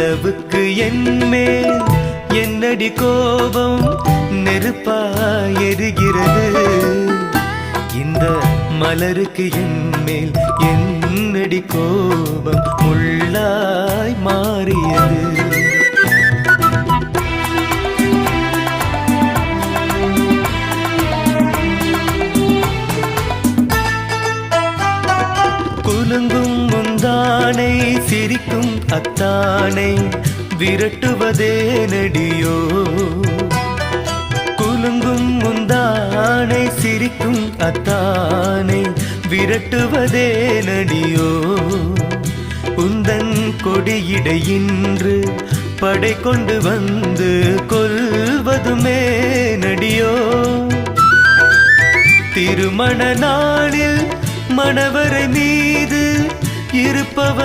நிலவுக்கு என்மேல் என்னடி கோபம் நெருப்பாய் எரிகிறது இந்த மலருக்கு என்மேல் என்னடி கோபம் முள்ளாய் மாறியது குலுங்கும் முந்தானை சிரிக்கும் அத்தானை விரட்டுவதே நடியோ குலுங்கும் முந்தானை சிரிக்கும் அத்தானை விரட்டுவதே நடியோ உந்தன் கொடியிடையின்று படை கொண்டு வந்து கொல்வதுமே நடியோ திருமண நாளில் மணவரை மீது இருப்பவன்